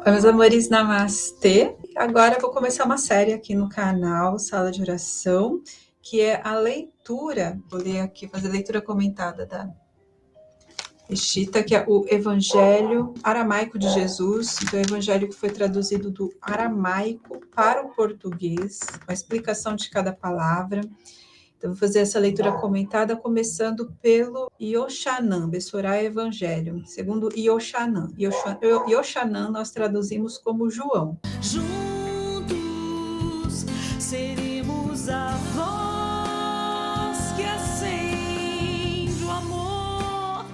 Oi, meus amores, namastê. Agora eu vou começar uma série aqui no canal Sala de Oração, que é a leitura, vou ler aqui, fazer a leitura comentada da Estita, que é o Evangelho Aramaico de Jesus, então o Evangelho que foi traduzido do aramaico para o português, com a explicação de cada palavra. Então, vou fazer essa leitura comentada, começando pelo Yoshanan, Bessorá Evangelho, segundo Yoshanan. Yoshanan nós traduzimos como João. Juntos seremos a voz que acende o amor.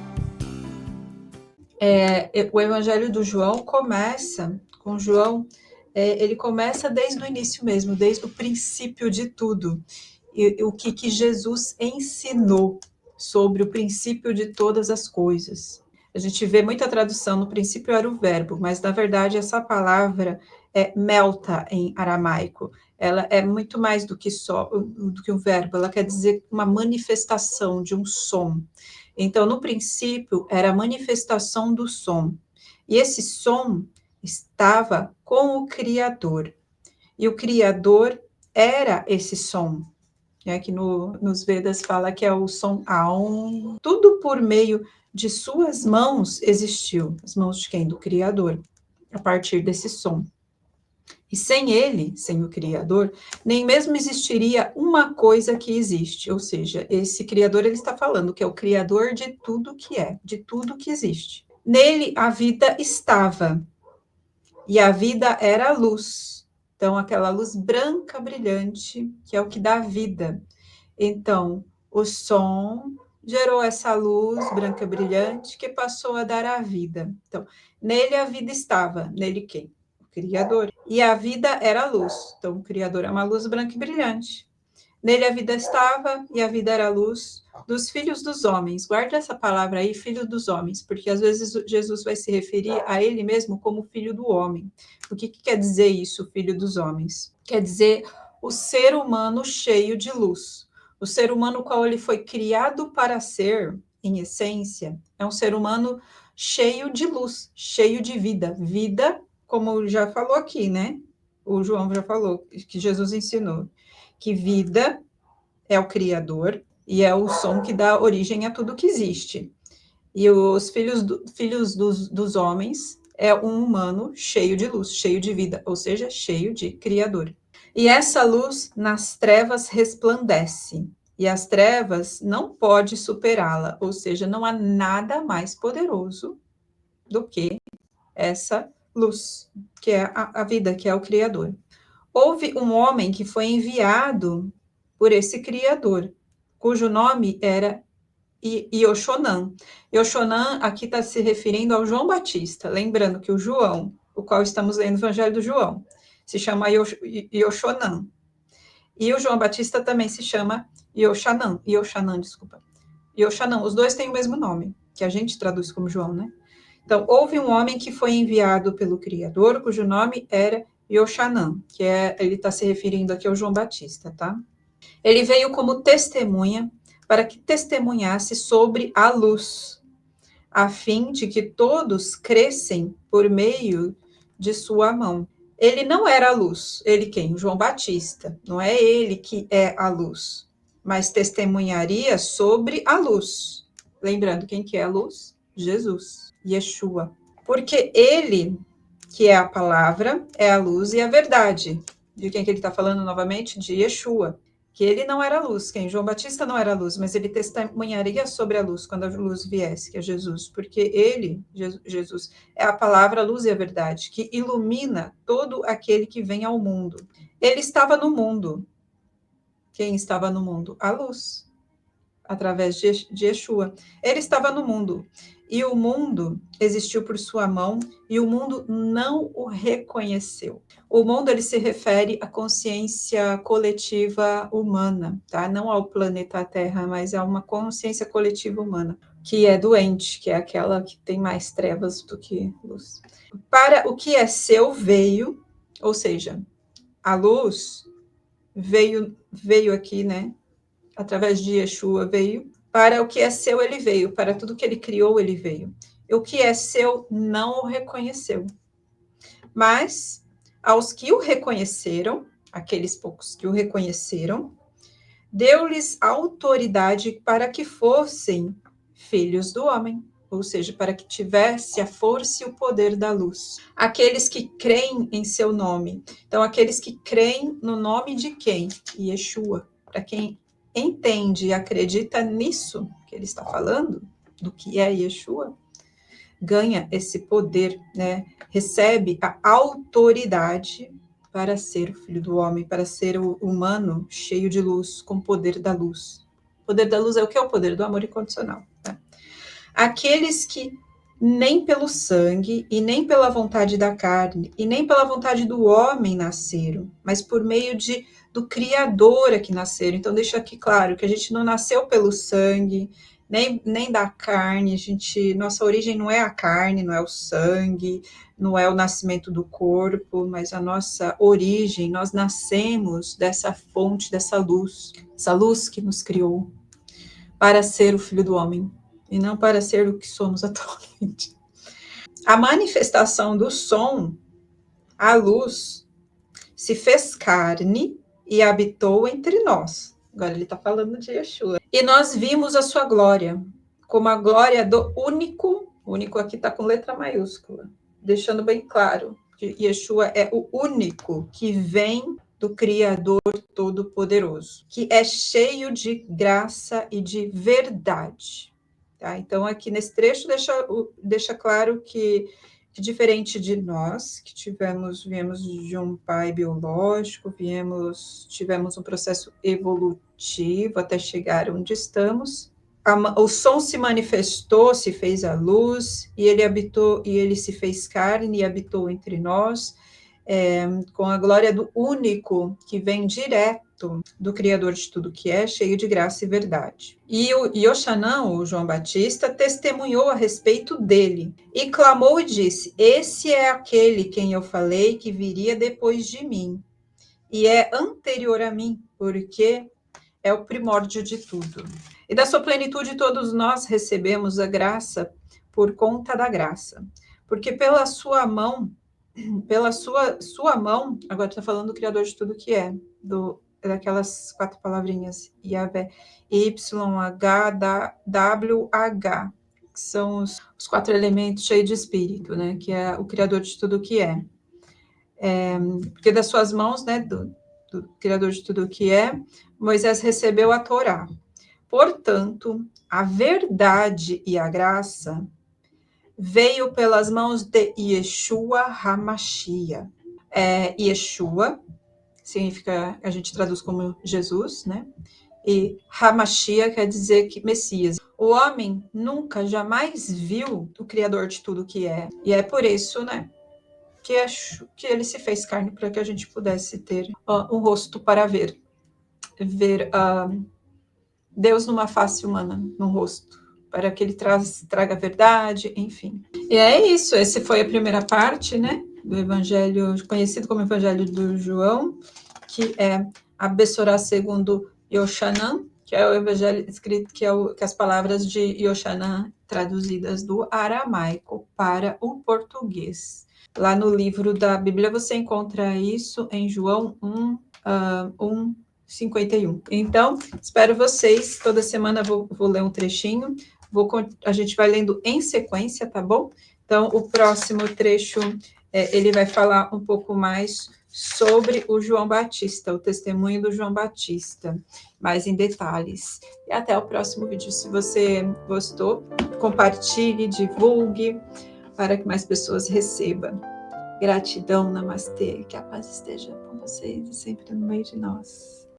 O Evangelho do João começa com João, ele começa desde o início mesmo, desde o princípio de tudo. E o que Jesus ensinou sobre o princípio de todas as coisas. A gente vê muita tradução, no princípio era o verbo, mas na verdade essa palavra é melta em aramaico. Ela é muito mais do que um verbo, ela quer dizer uma manifestação de um som. Então, no princípio, era a manifestação do som. E esse som estava com o Criador. E o Criador era esse som. Que nos Vedas fala que é o som Aum. Tudo por meio de suas mãos existiu. As mãos de quem? Do Criador. A partir desse som. E sem ele, sem o Criador, nem mesmo existiria uma coisa que existe. Ou seja, esse Criador, ele está falando que é o Criador de tudo que é, de tudo que existe. Nele a vida estava, e a vida era a luz. Então, aquela luz branca, brilhante, que é o que dá vida. Então, o som gerou essa luz branca, brilhante, que passou a dar a vida. Então, nele a vida estava. Nele quem? Criador. E a vida era a luz. Então, o Criador é uma luz branca e brilhante. Nele a vida estava e a vida era a luz dos filhos dos homens. Guarda essa palavra aí, filho dos homens, porque às vezes Jesus vai se referir a ele mesmo como filho do homem. O que quer dizer isso, filho dos homens? Quer dizer o ser humano cheio de luz. O ser humano qual ele foi criado para ser, em essência, é um ser humano cheio de luz, cheio de vida. Vida, como já falou aqui, né? O João já falou, que Jesus ensinou, que vida é o Criador e é o som que dá origem a tudo que existe. E os filhos dos homens é um humano cheio de luz, cheio de vida, ou seja, cheio de Criador. E essa luz nas trevas resplandece, e as trevas não pode superá-la, ou seja, não há nada mais poderoso do que essa luz, que é a vida, que é o Criador. Houve um homem que foi enviado por esse Criador, cujo nome era Yoshanan. Yoshanan aqui está se referindo ao João Batista, lembrando que o João, o qual estamos lendo o Evangelho do João, se chama Yoshanan. E o João Batista também se chama Yoshanan, desculpa. Yoshanan, os dois têm o mesmo nome, que a gente traduz como João, né? Então, houve um homem que foi enviado pelo Criador, cujo nome era Yoshanan, ele está se referindo aqui ao João Batista, tá? Ele veio como testemunha para que testemunhasse sobre a luz, a fim de que todos crescem por meio de sua mão. Ele não era a luz, ele quem? O João Batista. Não é ele que é a luz, mas testemunharia sobre a luz. Lembrando quem que é a luz? Jesus, Yeshua. Porque ele, que é a palavra, é a luz e a verdade. De quem que ele está falando novamente? De Yeshua. Que ele não era luz, quem? João Batista não era luz, mas ele testemunharia sobre a luz quando a luz viesse, que é Jesus, porque ele, Jesus, é a palavra, a luz e a verdade, que ilumina todo aquele que vem ao mundo. Ele estava no mundo. Quem estava no mundo? A luz, através de Yeshua. Ele estava no mundo, e o mundo existiu por sua mão, e o mundo não o reconheceu. O mundo, ele se refere à consciência coletiva humana, tá? Não ao planeta Terra, mas a uma consciência coletiva humana, que é doente, que é aquela que tem mais trevas do que luz. Para o que é seu veio, ou seja, a luz veio aqui, né? Através de Yeshua veio, para o que é seu ele veio, para tudo que ele criou ele veio. E o que é seu não o reconheceu. Mas aos que o reconheceram, aqueles poucos que o reconheceram, deu-lhes autoridade para que fossem filhos do homem, ou seja, para que tivesse a força e o poder da luz. Aqueles que creem em seu nome. Então, aqueles que creem no nome de quem? Yeshua. Para quem entende e acredita nisso que ele está falando, do que é Yeshua, ganha esse poder, né? Recebe a autoridade para ser o filho do homem, para ser o humano cheio de luz, com o poder da luz. O poder da luz é o que? É o poder do amor incondicional. Tá? Aqueles que nem pelo sangue, e nem pela vontade da carne, e nem pela vontade do homem nasceram, mas por meio do Criador é que nasceram. Então, deixa aqui claro que a gente não nasceu pelo sangue, nem da carne, nossa origem não é a carne, não é o sangue, não é o nascimento do corpo, mas a nossa origem, nós nascemos dessa fonte, dessa luz, essa luz que nos criou para ser o Filho do Homem, e não para ser o que somos atualmente. A manifestação do som, a luz, se fez carne e habitou entre nós. Agora ele está falando de Yeshua. E nós vimos a sua glória, como a glória do único aqui está com letra maiúscula, deixando bem claro que Yeshua é o único que vem do Criador Todo-Poderoso, que é cheio de graça e de verdade. Tá? Então, aqui nesse trecho deixa claro que diferente de nós, que viemos de um pai biológico, tivemos um processo evolutivo até chegar onde estamos. O som se manifestou, se fez a luz, e ele se fez carne e habitou entre nós, com a glória do único que vem direto do Criador de tudo que é, cheio de graça e verdade. E o Yochanan, o João Batista, testemunhou a respeito dele, e clamou e disse: esse é aquele quem eu falei que viria depois de mim, e é anterior a mim, porque é o primórdio de tudo. E da sua plenitude todos nós recebemos a graça por conta da graça, porque pela sua mão, agora está falando do Criador de tudo que é, daquelas 4 palavrinhas, Yahvé, YHWH, que são os 4 elementos cheios de espírito, né, que é o Criador de tudo que é. Porque das suas mãos, né, do Criador de tudo que é, Moisés recebeu a Torá. Portanto, a verdade e a graça veio pelas mãos de Yeshua HaMashiach. Yeshua significa, a gente traduz como Jesus, né? E HaMashiach quer dizer que Messias. O homem nunca, jamais viu o Criador de tudo que é. E é por isso, né, que ele se fez carne para que a gente pudesse ter um rosto para ver Deus numa face humana, no rosto, para que ele traga verdade, enfim. E é isso, essa foi a primeira parte, né, do Evangelho, conhecido como Evangelho do João, que é a Bessorá segundo Yochanan, que é o Evangelho escrito, que as palavras de Yochanan traduzidas do aramaico para o português. Lá no livro da Bíblia você encontra isso em João 1:51. Então, espero vocês. Toda semana vou ler um trechinho. A gente vai lendo em sequência, tá bom? Então, o próximo trecho, ele vai falar um pouco mais sobre o João Batista, o testemunho do João Batista, mais em detalhes. E até o próximo vídeo. Se você gostou, compartilhe, divulgue, para que mais pessoas recebam. Gratidão, namastê, que a paz esteja com vocês e sempre no meio de nós.